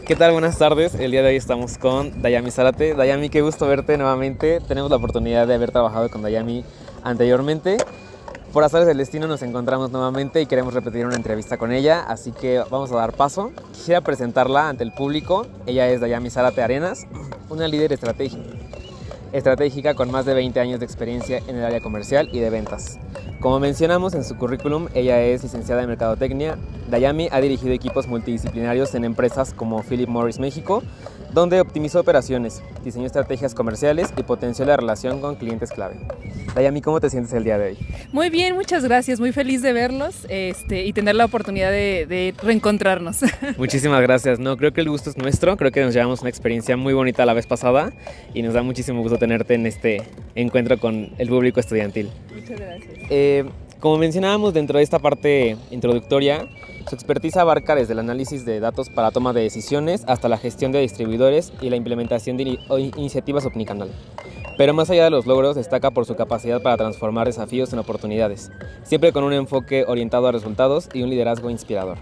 ¿Qué tal? Buenas tardes. El día de hoy estamos con Dayami Zárate. Dayami, qué gusto verte nuevamente. Tenemos la oportunidad de haber trabajado con Dayami anteriormente. Por azares del destino nos encontramos nuevamente y queremos repetir una entrevista con ella, así que vamos a dar paso. Quisiera presentarla ante el público. Ella es Dayami Zárate Arenas, una líder estratégica con más de 20 años de experiencia en el área comercial y de ventas. Como mencionamos en su currículum, ella es licenciada en Mercadotecnia. Dayami ha dirigido equipos multidisciplinarios en empresas como Philip Morris México, donde optimizó operaciones, diseñó estrategias comerciales y potenció la relación con clientes clave. Dayami, ¿cómo te sientes el día de hoy? Muy bien, muchas gracias, muy feliz de verlos y tener la oportunidad de reencontrarnos. Muchísimas gracias. No, creo que el gusto es nuestro, creo que nos llevamos una experiencia muy bonita la vez pasada y nos da muchísimo gusto tenerte en este encuentro con el público estudiantil. Muchas gracias. Como mencionábamos dentro de esta parte introductoria, su expertise abarca desde el análisis de datos para toma de decisiones hasta la gestión de distribuidores y la implementación de iniciativas omnicanal. Pero más allá de los logros, destaca por su capacidad para transformar desafíos en oportunidades, siempre con un enfoque orientado a resultados y un liderazgo inspirador.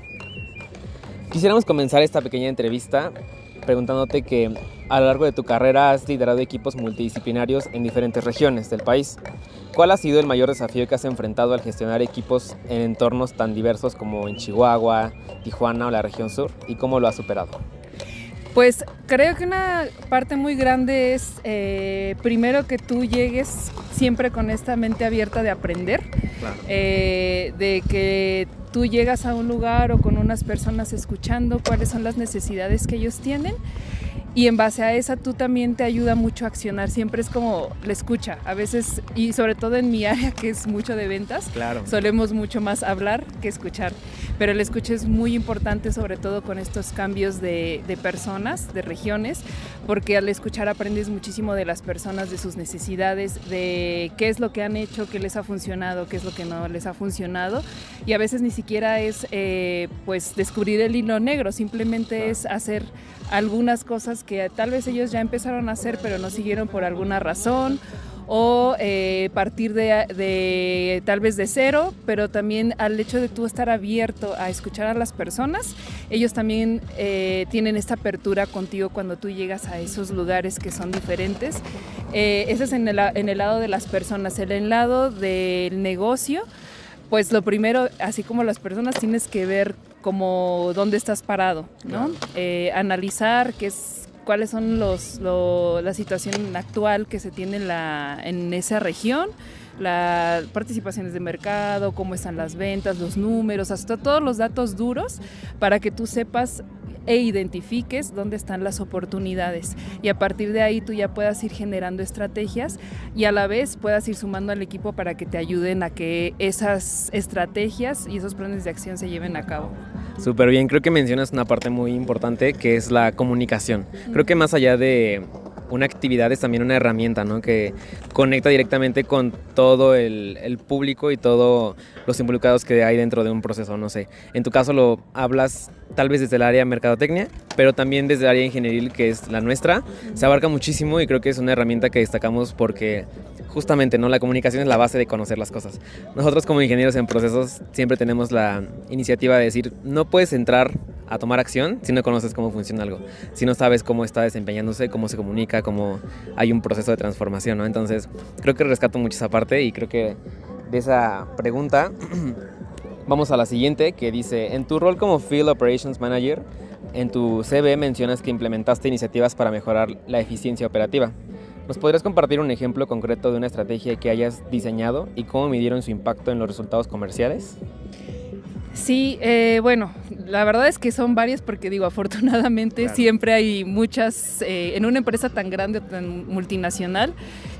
Quisiéramos comenzar esta pequeña entrevista preguntándote que a lo largo de tu carrera has liderado equipos multidisciplinarios en diferentes regiones del país. ¿Cuál ha sido el mayor desafío que has enfrentado al gestionar equipos en entornos tan diversos como en Chihuahua, Tijuana o la región sur? ¿Y cómo lo has superado? Pues creo que una parte muy grande es primero que tú llegues siempre con esta mente abierta de aprender, Claro. De que tú llegas a un lugar o con unas personas escuchando cuáles son las necesidades que ellos tienen. Y en base a esa tú también te ayuda mucho a accionar, siempre es como la escucha, a veces, y sobre todo en mi área que es mucho de ventas, Claro. solemos mucho más hablar que escuchar, pero el escucha es muy importante sobre todo con estos cambios de personas, de regiones, porque al escuchar aprendes muchísimo de las personas, de sus necesidades, de qué es lo que han hecho, qué les ha funcionado, qué es lo que no les ha funcionado, y a veces ni siquiera es pues descubrir el hilo negro, simplemente Claro. es hacer algunas cosas que tal vez ellos ya empezaron a hacer pero no siguieron por alguna razón o partir de tal vez de cero, pero también al hecho de tú estar abierto a escuchar a las personas, ellos también tienen esta apertura contigo cuando tú llegas a esos lugares que son diferentes. Ese es en el lado de las personas. En el lado del negocio, pues lo primero, así como las personas, tienes que ver como dónde estás parado, ¿no? Analizar cuáles son la situación actual que se tiene en esa región, las participaciones de mercado, cómo están las ventas, los números, hasta todos los datos duros para que tú sepas e identifiques dónde están las oportunidades y a partir de ahí tú ya puedas ir generando estrategias y a la vez puedas ir sumando al equipo para que te ayuden a que esas estrategias y esos planes de acción se lleven a cabo. Súper bien, creo que mencionas una parte muy importante que es la comunicación. Creo que más allá de una actividad es también una herramienta, ¿no? Que conecta directamente con todo el público y todos los involucrados que hay dentro de un proceso, no sé. En tu caso lo hablas tal vez desde el área de mercadotecnia, pero también desde el área ingenieril, que es la nuestra. Se abarca muchísimo y creo que es una herramienta que destacamos porque justamente, ¿no? La comunicación es la base de conocer las cosas. Nosotros como ingenieros en procesos siempre tenemos la iniciativa de decir, no puedes entrar a tomar acción si no conoces cómo funciona algo, si no sabes cómo está desempeñándose, cómo se comunica, cómo hay un proceso de transformación, ¿no? Entonces, creo que rescato mucho esa parte y creo que de esa pregunta vamos a la siguiente, que dice, en tu rol como Field Operations Manager, en tu CV mencionas que implementaste iniciativas para mejorar la eficiencia operativa. ¿Nos podrías compartir un ejemplo concreto de una estrategia que hayas diseñado y cómo midieron su impacto en los resultados comerciales? Sí, bueno, la verdad es que son varias porque digo, afortunadamente Claro. Siempre hay muchas, en una empresa tan grande, tan multinacional,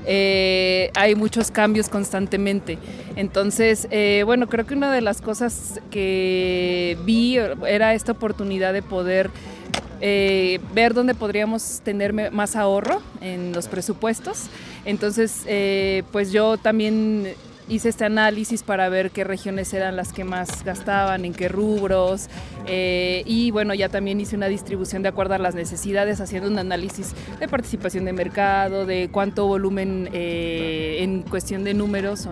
hay muchos cambios constantemente. Entonces, bueno, creo que una de las cosas que vi era esta oportunidad de poder ver dónde podríamos tener más ahorro en los presupuestos. Entonces, pues yo también hice este análisis para ver qué regiones eran las que más gastaban, en qué rubros, Y bueno, ya también hice una distribución de acuerdo a las necesidades, haciendo un análisis de participación de mercado, de cuánto volumen en cuestión de números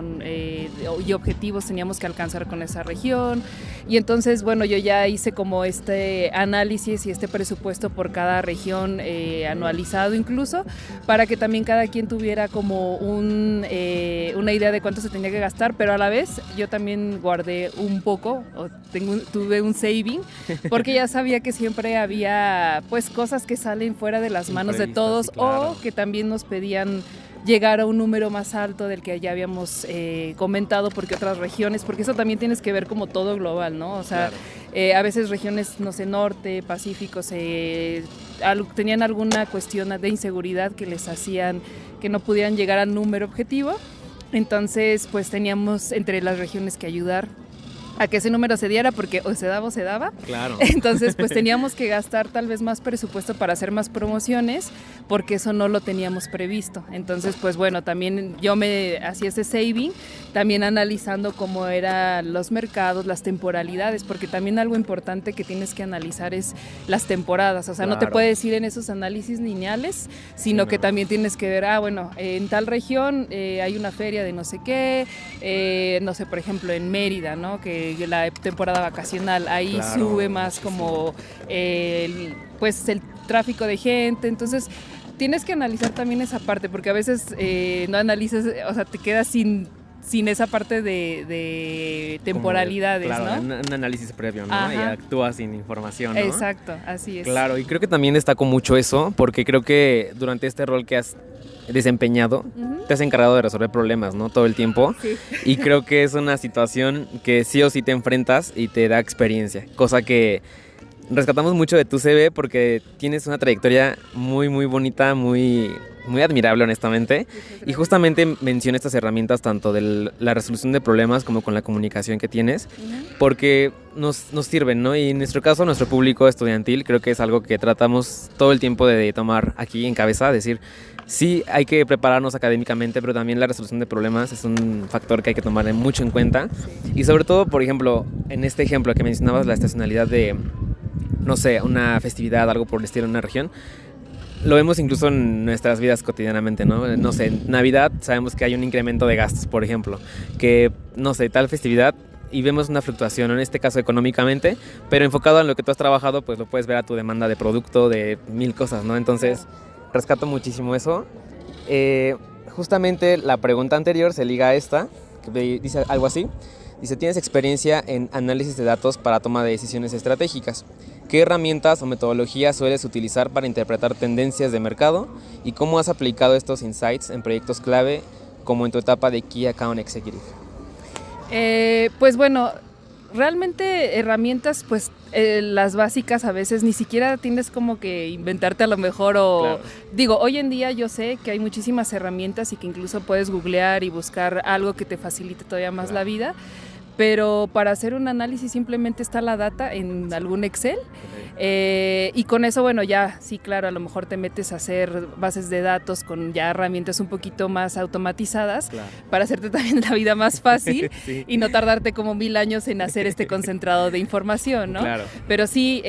y objetivos teníamos que alcanzar con esa región. Y entonces, bueno, yo ya hice como este análisis y este presupuesto por cada región anualizado incluso, para que también cada quien tuviera como una idea de cuánto se tenía que gastar, pero a la vez yo también guardé un poco, tuve un saving, porque ya sabía que siempre había pues cosas que salen fuera de las manos de todos, sí, claro. O que también nos pedían llegar a un número más alto del que ya habíamos comentado, porque otras regiones, porque eso también tienes que ver como todo global, ¿no? O sea, claro. A veces regiones, no sé, norte, Pacífico, tenían alguna cuestión de inseguridad que les hacían que no pudieran llegar al número objetivo. Entonces, pues teníamos entre las regiones que ayudar a que ese número se diera, porque o se daba. Claro. Entonces, pues teníamos que gastar tal vez más presupuesto para hacer más promociones, porque eso no lo teníamos previsto. Entonces, pues bueno, también yo me hacía ese saving, también analizando cómo eran los mercados, las temporalidades, porque también algo importante que tienes que analizar es las temporadas. O sea, claro. No te puedes ir en esos análisis lineales, sino que también tienes que ver, bueno, en tal región hay una feria de no sé qué, no sé, por ejemplo, en Mérida, ¿no? Que la temporada vacacional, ahí claro, sube más como pues el tráfico de gente. Entonces tienes que analizar también esa parte, porque a veces no analizas, o sea, te quedas sin esa parte de temporalidades, claro, ¿no? Un análisis previo, ¿no? Ajá. Y actúas sin información, ¿no? Exacto, así es. Claro, y creo que también destaco mucho eso, porque creo que durante este rol que has desempeñado, te has encargado de resolver problemas, ¿no? Todo el tiempo. Sí. Y creo que es una situación que sí o sí te enfrentas y te da experiencia, cosa que rescatamos mucho de tu CV, porque tienes una trayectoria muy, muy bonita, muy admirable, honestamente. Y justamente menciono estas herramientas tanto de la resolución de problemas como con la comunicación que tienes, porque nos sirven, ¿no? Y en nuestro caso, nuestro público estudiantil, creo que es algo que tratamos todo el tiempo de tomar aquí en cabeza, decir, sí, hay que prepararnos académicamente, pero también la resolución de problemas es un factor que hay que tomar mucho en cuenta. Sí. Y sobre todo, por ejemplo, en este ejemplo que mencionabas, la estacionalidad de, no sé, una festividad, algo por el estilo en una región, lo vemos incluso en nuestras vidas cotidianamente, ¿no? No sé, en Navidad sabemos que hay un incremento de gastos, por ejemplo, que, no sé, tal festividad, y vemos una fluctuación, en este caso económicamente, pero enfocado en lo que tú has trabajado, pues lo puedes ver a tu demanda de producto, de 1000 cosas, ¿no? Entonces, rescato muchísimo eso. Justamente la pregunta anterior se liga a esta, que dice algo así. Dice, ¿tienes experiencia en análisis de datos para toma de decisiones estratégicas? ¿Qué herramientas o metodologías sueles utilizar para interpretar tendencias de mercado? ¿Y cómo has aplicado estos insights en proyectos clave como en tu etapa de Key Account Executive? Pues bueno, realmente herramientas, pues las básicas a veces ni siquiera tienes como que inventarte a lo mejor claro. Digo, hoy en día yo sé que hay muchísimas herramientas y que incluso puedes googlear y buscar algo que te facilite todavía más claro. La vida. Pero para hacer un análisis simplemente está la data en algún Excel, y con eso, bueno, ya, sí, claro, a lo mejor te metes a hacer bases de datos con ya herramientas un poquito más automatizadas, claro. Para hacerte también la vida más fácil sí. Y no tardarte como 1000 años en hacer este concentrado de información, ¿no? Claro. Pero sí,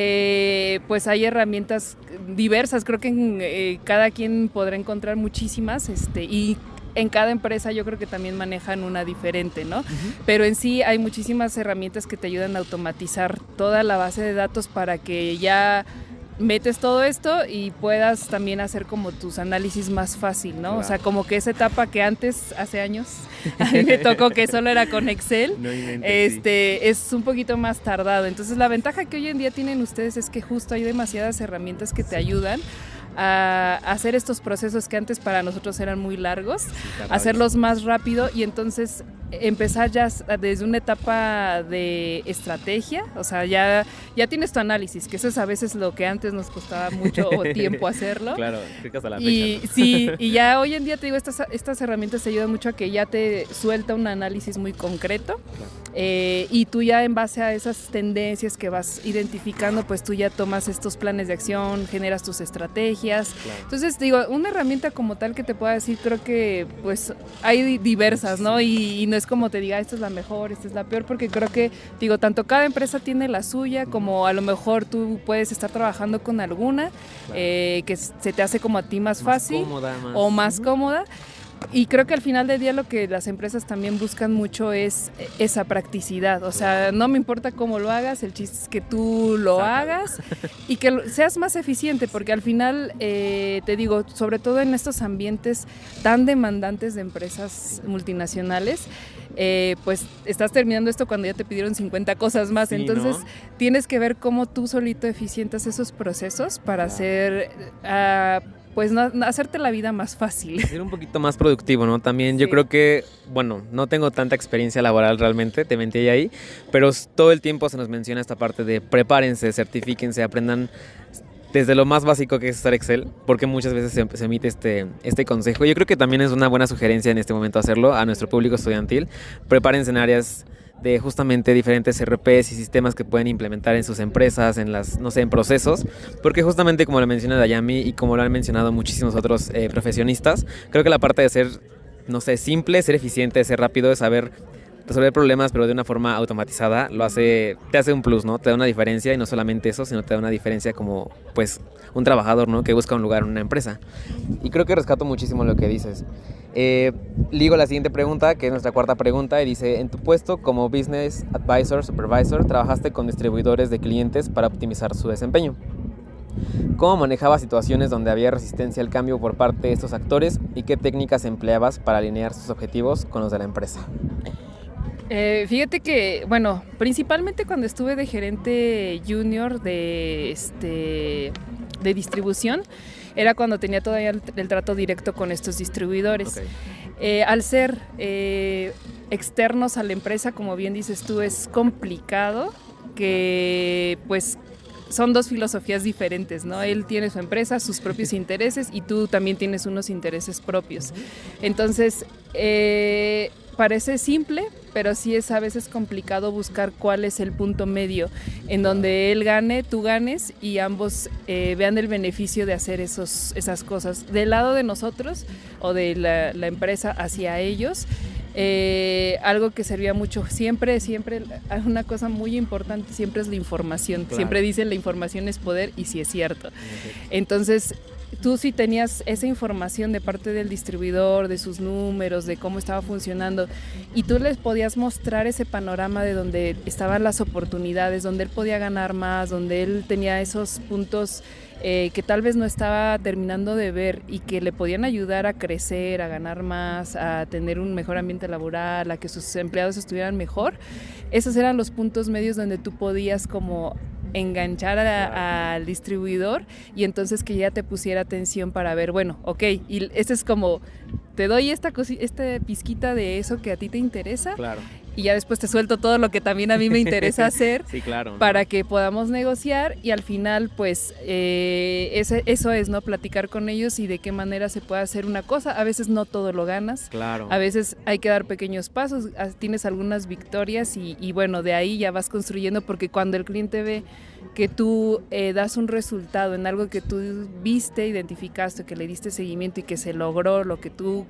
pues hay herramientas diversas, creo que cada quien podrá encontrar muchísimas, y en cada empresa yo creo que también manejan una diferente, ¿no? Pero en sí hay muchísimas herramientas que te ayudan a automatizar toda la base de datos para que ya metes todo esto y puedas también hacer como tus análisis más fácil, ¿no? Claro. O sea, como que esa etapa que antes, hace años, a mí me tocó que solo era con Excel, no inventes, sí. Es un poquito más tardado. Entonces la ventaja que hoy en día tienen ustedes es que justo hay demasiadas herramientas que te ayudan a hacer estos procesos que antes para nosotros eran muy largos, sí, hacerlos más rápido y entonces empezar ya desde una etapa de estrategia, o sea, ya tienes tu análisis, que eso es a veces lo que antes nos costaba mucho tiempo hacerlo. Claro, hasta la y fecha, ¿no? Sí, y ya hoy en día te digo, estas herramientas te ayudan mucho a que ya te suelta un análisis muy concreto. Claro. Y tú ya en base a esas tendencias que vas identificando, pues tú ya tomas estos planes de acción, generas tus estrategias. Claro. Entonces, digo, una herramienta como tal que te pueda decir, creo que pues hay diversas, ¿no? Y no es es como te diga, esta es la mejor, esta es la peor, porque creo que, digo, tanto cada empresa tiene la suya, como a lo mejor tú puedes estar trabajando con alguna que se te hace como a ti más fácil cómoda, o más cómoda. Y creo que al final del día lo que las empresas también buscan mucho es esa practicidad. O sea, no me importa cómo lo hagas, el chiste es que tú lo hagas y que seas más eficiente, porque al final, te digo, sobre todo en estos ambientes tan demandantes de empresas multinacionales, pues estás terminando esto cuando ya te pidieron 50 cosas más. Sí, entonces, ¿no? Tienes que ver cómo tú solito eficientas esos procesos para hacer... pues hacerte la vida más fácil. Ser un poquito más productivo, ¿no? También yo creo que, bueno, no tengo tanta experiencia laboral realmente, te mentí ahí, pero todo el tiempo se nos menciona esta parte de prepárense, certifíquense, aprendan desde lo más básico que es usar Excel, porque muchas veces se emite este consejo. Yo creo que también es una buena sugerencia en este momento hacerlo a nuestro público estudiantil. Prepárense en áreas de justamente diferentes RPs y sistemas que pueden implementar en sus empresas, en las, no sé, en procesos, porque justamente como lo menciona Dayami y como lo han mencionado muchísimos otros profesionistas, creo que la parte de ser, no sé, simple, ser eficiente, ser rápido, es saber resolver problemas pero de una forma automatizada, te hace un plus, ¿no? Te da una diferencia y no solamente eso, sino te da una diferencia como, pues, un trabajador, ¿no? Que busca un lugar en una empresa. Y creo que rescato muchísimo lo que dices. Ligo la siguiente pregunta, que es nuestra cuarta pregunta, y dice, en tu puesto como Business Advisor, Supervisor, trabajaste con distribuidores de clientes para optimizar su desempeño. ¿Cómo manejabas situaciones donde había resistencia al cambio por parte de estos actores y qué técnicas empleabas para alinear sus objetivos con los de la empresa? Fíjate que, bueno, principalmente cuando estuve de gerente junior de distribución, era cuando tenía todavía el trato directo con estos distribuidores. Okay. Al ser externos a la empresa, como bien dices tú, es complicado que pues son dos filosofías diferentes, ¿no? Él tiene su empresa, sus propios intereses y tú también tienes unos intereses propios. Entonces, parece simple, pero sí es a veces complicado buscar cuál es el punto medio en donde él gane, tú ganes y ambos vean el beneficio de hacer esas cosas. Del lado de nosotros o de la empresa hacia ellos, algo que servía mucho, siempre, una cosa muy importante siempre es la información. Claro. Siempre dicen la información es poder y sí es cierto. Entonces, tú sí tenías esa información de parte del distribuidor, de sus números, de cómo estaba funcionando y tú les podías mostrar ese panorama de donde estaban las oportunidades, donde él podía ganar más, donde él tenía esos puntos que tal vez no estaba terminando de ver y que le podían ayudar a crecer, a ganar más, a tener un mejor ambiente laboral, a que sus empleados estuvieran mejor. Esos eran los puntos medios donde tú podías como enganchar al distribuidor y entonces que ya te pusiera atención para ver, bueno, ok, y este es como, te doy esta pizquita de eso que a ti te interesa. Claro. Y ya después te suelto todo lo que también a mí me interesa hacer. Sí, claro, para ¿no? que podamos negociar y al final pues eso es, ¿no? Platicar con ellos y de qué manera se puede hacer una cosa. A veces no todo lo ganas. Claro. A veces hay que dar pequeños pasos, tienes algunas victorias y bueno, de ahí ya vas construyendo porque cuando el cliente ve que tú das un resultado en algo que tú viste, identificaste, que le diste seguimiento y que se logró lo que tú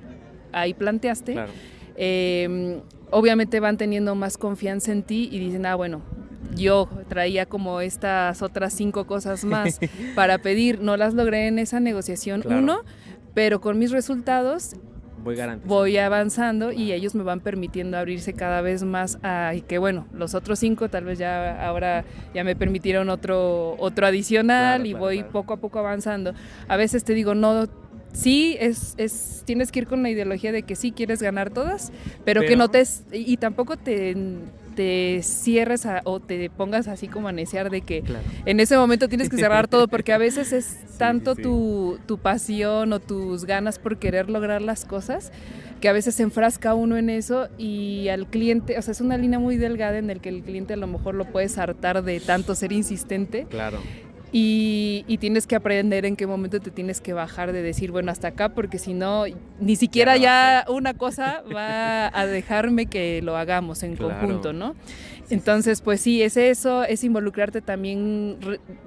ahí planteaste, claro. Obviamente van teniendo más confianza en ti y dicen, bueno, yo traía como estas otras 5 cosas más para pedir, no las logré en esa negociación, claro. Pero con mis resultados voy avanzando y ellos me van permitiendo abrirse cada vez más y que bueno, los otros 5 tal vez ahora ya me permitieron otro adicional, claro, y voy poco a poco avanzando. A veces te digo, no, sí, tienes que ir con la ideología de que sí quieres ganar todas, pero que no y tampoco te cierres o te pongas así como a neciar de que claro. En ese momento tienes que cerrar todo, porque a veces es tanto tu pasión o tus ganas por querer lograr las cosas, que a veces se enfrasca uno en eso y al cliente, o sea, es una línea muy delgada en el que el cliente a lo mejor lo puedes hartar de tanto ser insistente. Claro. Y tienes que aprender en qué momento te tienes que bajar de decir, bueno, hasta acá, porque si no, ni siquiera ya una cosa va a dejarme que lo hagamos en claro. conjunto, ¿no? Entonces, pues sí, es eso, es involucrarte también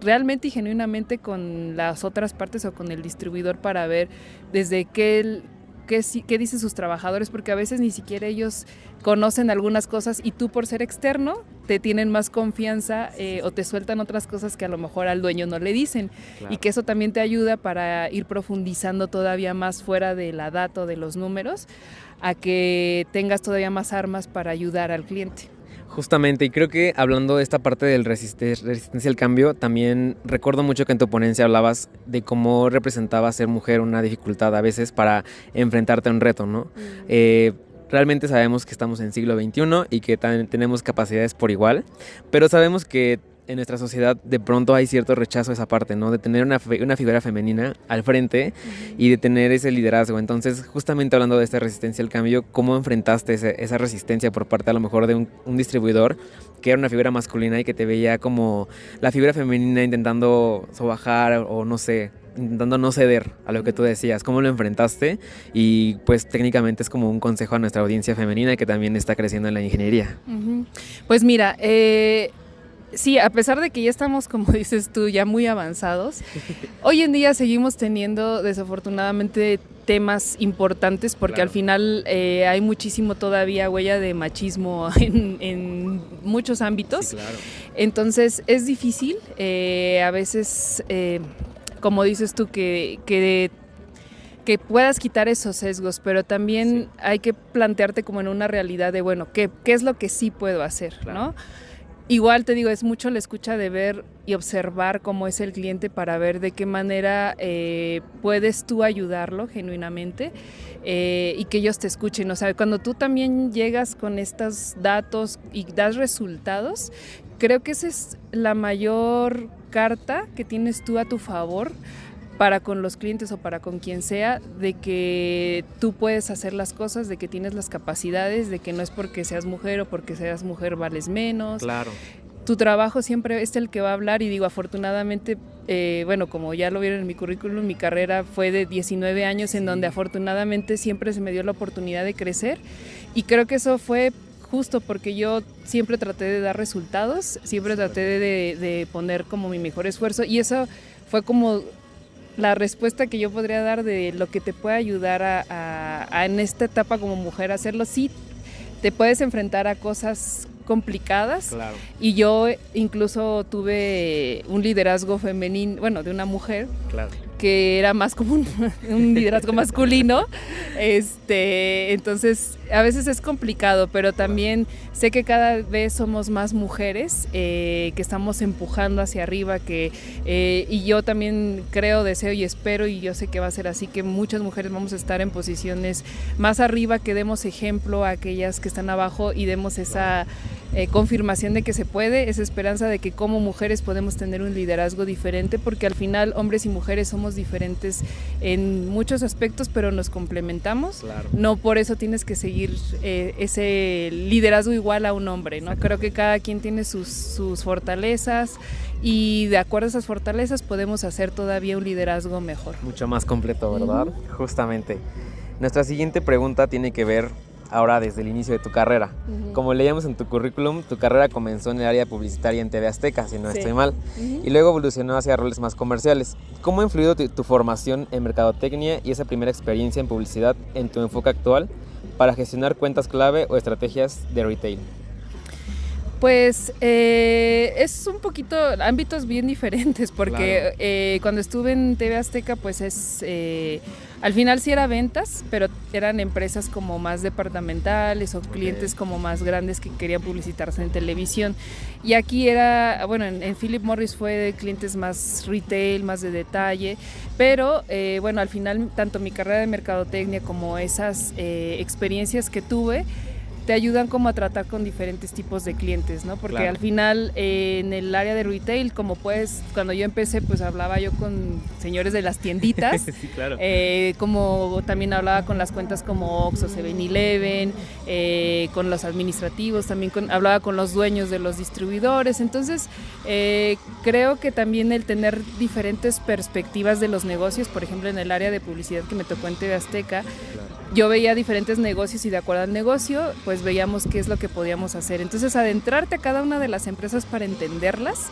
realmente y genuinamente con las otras partes o con el distribuidor para ver desde qué qué dicen sus trabajadores, porque a veces ni siquiera ellos conocen algunas cosas y tú por ser externo te tienen más confianza o te sueltan otras cosas que a lo mejor al dueño no le dicen. Claro. Y que eso también te ayuda para ir profundizando todavía más fuera de la data o de los números, a que tengas todavía más armas para ayudar al cliente. Justamente, y creo que hablando de esta parte del resistencia al cambio, también recuerdo mucho que en tu ponencia hablabas de cómo representaba ser mujer una dificultad a veces para enfrentarte a un reto, ¿no? Realmente sabemos que estamos en siglo XXI y que también tenemos capacidades por igual, pero sabemos que en nuestra sociedad de pronto hay cierto rechazo a esa parte, ¿no? De tener una figura femenina al frente y de tener ese liderazgo. Entonces, justamente hablando de esta resistencia al cambio, ¿cómo enfrentaste esa resistencia por parte a lo mejor de un distribuidor que era una figura masculina y que te veía como la figura femenina intentando sobajar o no sé, intentando no ceder a lo que tú decías? ¿Cómo lo enfrentaste? Y pues técnicamente es como un consejo a nuestra audiencia femenina que también está creciendo en la ingeniería. Pues mira, sí, a pesar de que ya estamos, como dices tú, ya muy avanzados, hoy en día seguimos teniendo desafortunadamente temas importantes porque al final hay muchísimo todavía huella de machismo en muchos ámbitos. Sí, claro. Entonces es difícil, a veces, como dices tú, que puedas quitar esos sesgos, pero también hay que plantearte como en una realidad de, bueno, ¿qué es lo que sí puedo hacer? Claro. ¿No? Igual te digo, es mucho la escucha de ver y observar cómo es el cliente para ver de qué manera puedes tú ayudarlo genuinamente y que ellos te escuchen. O sea, cuando tú también llegas con estos datos y das resultados, creo que esa es la mayor carta que tienes tú a tu favor para con los clientes o para con quien sea, de que tú puedes hacer las cosas, de que tienes las capacidades, de que no es porque seas mujer o porque seas mujer vales menos. Claro. Tu trabajo siempre es el que va a hablar y digo, afortunadamente, bueno, como ya lo vieron en mi currículum, mi carrera fue de 19 años en donde afortunadamente siempre se me dio la oportunidad de crecer y creo que eso fue justo porque yo siempre traté de dar resultados, siempre traté de poner como mi mejor esfuerzo y eso fue como la respuesta que yo podría dar de lo que te puede ayudar a en esta etapa como mujer a hacerlo. Sí, te puedes enfrentar a cosas complicadas. Claro. Y yo incluso tuve un liderazgo femenino, bueno, de una mujer. Claro. Que era más como un liderazgo masculino. Entonces, a veces es complicado, pero también sé que cada vez somos más mujeres que estamos empujando hacia arriba, y yo también creo, deseo y espero, y yo sé que va a ser así, que muchas mujeres vamos a estar en posiciones más arriba, que demos ejemplo a aquellas que están abajo y demos esa confirmación de que se puede, esa esperanza de que como mujeres podemos tener un liderazgo diferente, porque al final hombres y mujeres somos diferentes en muchos aspectos, pero nos complementamos. Claro. No por eso tienes que seguir ese liderazgo igual a un hombre, ¿no? Creo que cada quien tiene sus fortalezas y de acuerdo a esas fortalezas podemos hacer todavía un liderazgo mejor. Mucho más completo, ¿verdad? Justamente. Nuestra siguiente pregunta tiene que ver ahora desde el inicio de tu carrera. Como leíamos en tu currículum, tu carrera comenzó en el área publicitaria en TV Azteca, si no estoy mal, y luego evolucionó hacia roles más comerciales. ¿Cómo ha influido tu formación en mercadotecnia y esa primera experiencia en publicidad en tu enfoque actual para gestionar cuentas clave o estrategias de retail? Pues es un poquito ámbitos bien diferentes porque claro. Cuando estuve en TV Azteca pues al final sí era ventas, pero eran empresas como más departamentales o clientes como más grandes que querían publicitarse en televisión. Y aquí era, bueno, en Philip Morris fue de clientes más retail, más de detalle, pero bueno, al final tanto mi carrera de mercadotecnia como esas experiencias que tuve te ayudan como a tratar con diferentes tipos de clientes, ¿no? Porque claro. Al final en el área de retail, como pues cuando yo empecé, pues hablaba yo con señores de las tienditas, sí, claro. Como también hablaba con las cuentas como Oxxo, 7-Eleven, con los administrativos, también hablaba con los dueños de los distribuidores. Entonces creo que también el tener diferentes perspectivas de los negocios, por ejemplo en el área de publicidad que me tocó en TV Azteca, claro. Yo veía diferentes negocios y de acuerdo al negocio, pues veíamos qué es lo que podíamos hacer. Entonces, adentrarte a cada una de las empresas para entenderlas,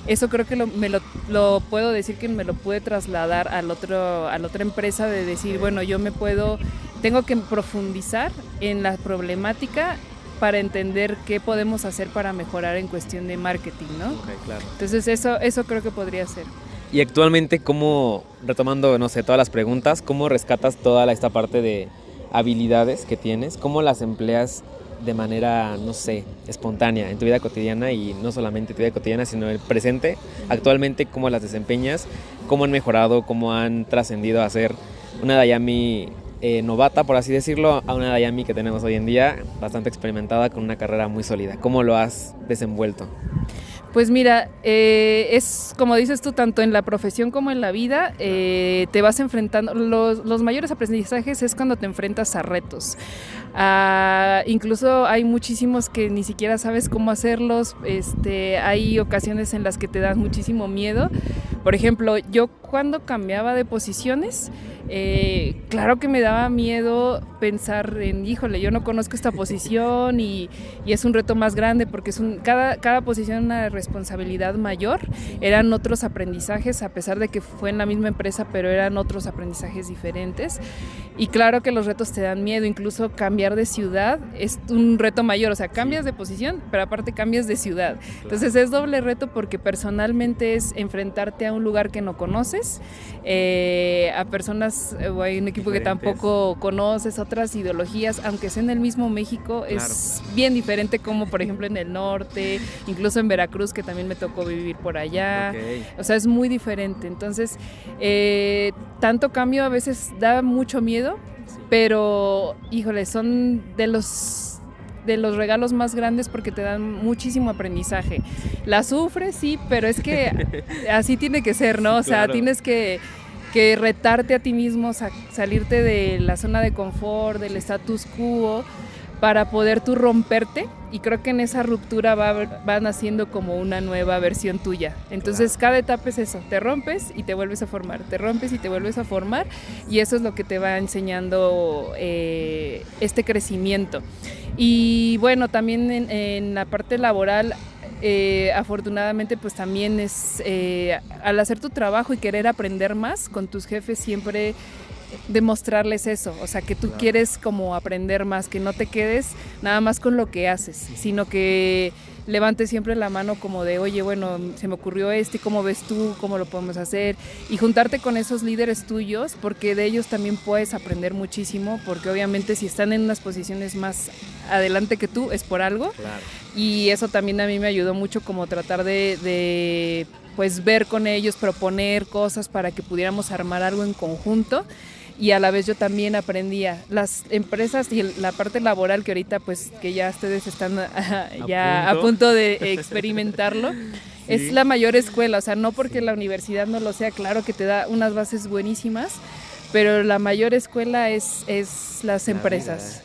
eso creo que lo puedo decir que me lo pude trasladar a la otra empresa de decir, bueno, yo me puedo tengo que profundizar en la problemática para entender qué podemos hacer para mejorar en cuestión de marketing, ¿no? Okay, claro. Entonces eso creo que podría ser. Y actualmente, ¿cómo, retomando, no sé, todas las preguntas, cómo rescatas toda esta parte de habilidades que tienes? ¿Cómo las empleas de manera, no sé, espontánea en tu vida cotidiana y no solamente tu vida cotidiana, sino el presente? Actualmente, ¿cómo las desempeñas? ¿Cómo han mejorado? ¿Cómo han trascendido a ser una Dayami novata, por así decirlo, a una Dayami que tenemos hoy en día, bastante experimentada, con una carrera muy sólida? ¿Cómo lo has desenvuelto? Pues mira, es como dices tú, tanto en la profesión como en la vida, te vas enfrentando, los mayores aprendizajes es cuando te enfrentas a retos. Incluso hay muchísimos que ni siquiera sabes cómo hacerlos, hay ocasiones en las que te das muchísimo miedo. Por ejemplo, yo cuando cambiaba de posiciones, claro que me daba miedo pensar en, híjole, yo no conozco esta posición y es un reto más grande porque cada posición es una responsabilidad mayor, eran otros aprendizajes, a pesar de que fue en la misma empresa, pero eran otros aprendizajes diferentes. Y claro que los retos te dan miedo, incluso cambiar de ciudad es un reto mayor, o sea, cambias de posición, pero aparte cambias de ciudad. Entonces es doble reto porque personalmente es enfrentarte a un lugar que no conoces, a personas o hay un equipo diferentes, que tampoco conoces, otras ideologías, aunque sea en el mismo México, es bien diferente, como por ejemplo en el norte, incluso en Veracruz, que también me tocó vivir por allá. O sea, es muy diferente. Entonces, tanto cambio a veces da mucho miedo, pero híjole, son de los regalos más grandes porque te dan muchísimo aprendizaje. La sufres, sí, pero es que así tiene que ser, ¿no? O sea, claro, tienes que retarte a ti mismo, salirte de la zona de confort, del status quo, para poder tú romperte, y creo que en esa ruptura va naciendo como una nueva versión tuya. Entonces claro, cada etapa es eso, te rompes y te vuelves a formar, te rompes y te vuelves a formar, y eso es lo que te va enseñando este crecimiento. Y bueno, también en la parte laboral, afortunadamente pues también es al hacer tu trabajo y querer aprender más con tus jefes, siempre demostrarles eso, o sea, que tú quieres como aprender más, que no te quedes nada más con lo que haces, sino que levantes siempre la mano como de, oye, bueno, se me ocurrió esto, ¿y cómo ves tú? ¿Cómo lo podemos hacer? Y juntarte con esos líderes tuyos, porque de ellos también puedes aprender muchísimo, porque obviamente si están en unas posiciones más adelante que tú, es por algo. Claro. Y eso también a mí me ayudó mucho, como tratar de pues ver con ellos, proponer cosas para que pudiéramos armar algo en conjunto. Y a la vez yo también aprendía las empresas y la parte laboral, que ahorita pues que ya ustedes están a punto de experimentarlo. Sí. Es la mayor escuela, o sea, no porque la universidad no lo sea, claro que te da unas bases buenísimas, pero la mayor escuela es las empresas,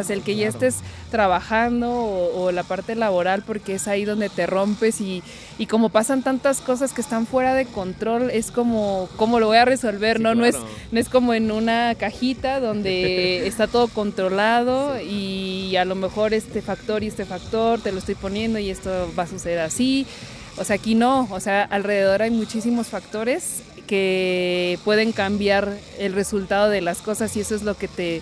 el que ya estés trabajando o la parte laboral, porque es ahí donde te rompes y como pasan tantas cosas que están fuera de control, es como, ¿cómo lo voy a resolver? Sí, ¿no? Claro. No es como en una cajita donde está todo controlado y a lo mejor este factor y este factor te lo estoy poniendo y esto va a suceder así. O sea, aquí no, o sea, alrededor hay muchísimos factores que pueden cambiar el resultado de las cosas, y eso es lo que te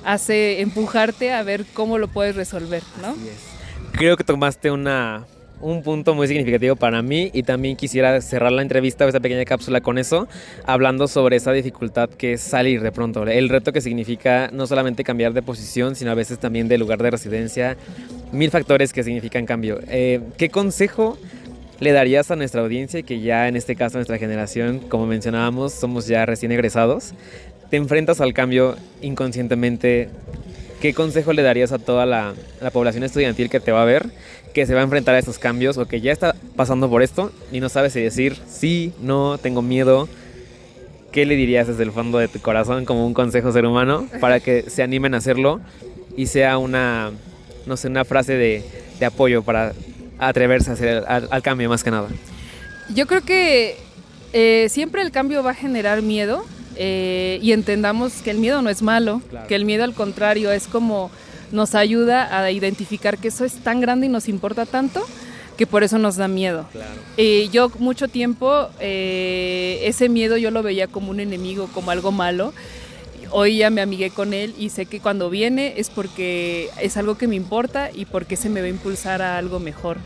hace empujarte a ver cómo lo puedes resolver, ¿no? Así es. Creo que tomaste un punto muy significativo para mí, y también quisiera cerrar la entrevista o esta pequeña cápsula con eso, hablando sobre esa dificultad que es salir de pronto, el reto que significa no solamente cambiar de posición, sino a veces también de lugar de residencia, 1000 factores que significan cambio. ¿Qué consejo le darías a nuestra audiencia, que ya en este caso nuestra generación, como mencionábamos, somos ya recién egresados, te enfrentas al cambio inconscientemente? ¿Qué consejo le darías a toda la población estudiantil que te va a ver, que se va a enfrentar a estos cambios o que ya está pasando por esto y no sabe si decir sí, no, tengo miedo? ¿Qué le dirías desde el fondo de tu corazón como un consejo ser humano para que se animen a hacerlo y sea una frase de apoyo para atreverse a hacer al cambio, más que nada? Yo creo que siempre el cambio va a generar miedo, y entendamos que el miedo no es malo, claro, que el miedo al contrario es como nos ayuda a identificar que eso es tan grande y nos importa tanto que por eso nos da miedo. Claro. Yo mucho tiempo ese miedo yo lo veía como un enemigo, como algo malo. hoy ya me amigué con él y sé que cuando viene es porque es algo que me importa y porque se me va a impulsar a algo mejor.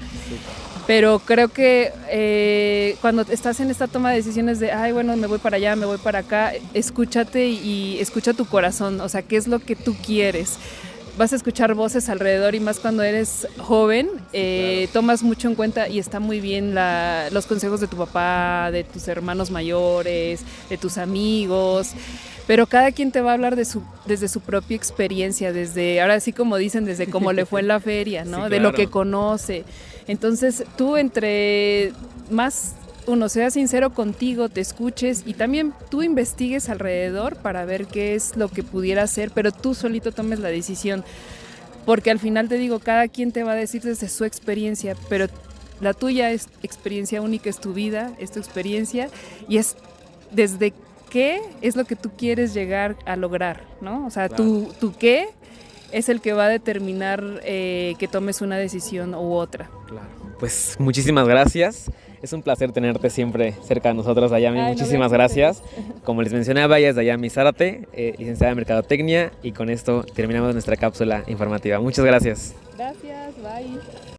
Pero creo que cuando estás en esta toma de decisiones de, ay, bueno, me voy para allá, me voy para acá, escúchate y escucha tu corazón, o sea, qué es lo que tú quieres. Vas a escuchar voces alrededor y más cuando eres joven, tomas mucho en cuenta y está muy bien los consejos de tu papá, de tus hermanos mayores, de tus amigos, pero cada quien te va a hablar desde su propia experiencia, desde, ahora sí como dicen, desde cómo le fue en la feria, ¿no? Sí, claro. De lo que conoce. Entonces tú entre más uno sea sincero contigo, te escuches y también tú investigues alrededor para ver qué es lo que pudiera hacer, pero tú solito tomes la decisión, porque al final te digo, cada quien te va a decir desde su experiencia, pero la tuya es experiencia única, es tu vida, es tu experiencia y es desde qué es lo que tú quieres llegar a lograr, ¿no? O sea, claro. tu qué es el que va a determinar que tomes una decisión u otra. Claro. Pues muchísimas gracias. Es un placer tenerte siempre cerca de nosotros, Dayami. Muchísimas gracias. Como les mencionaba, ella es Dayami Zárate, licenciada en Mercadotecnia, y con esto terminamos nuestra cápsula informativa. Muchas gracias. Gracias, bye.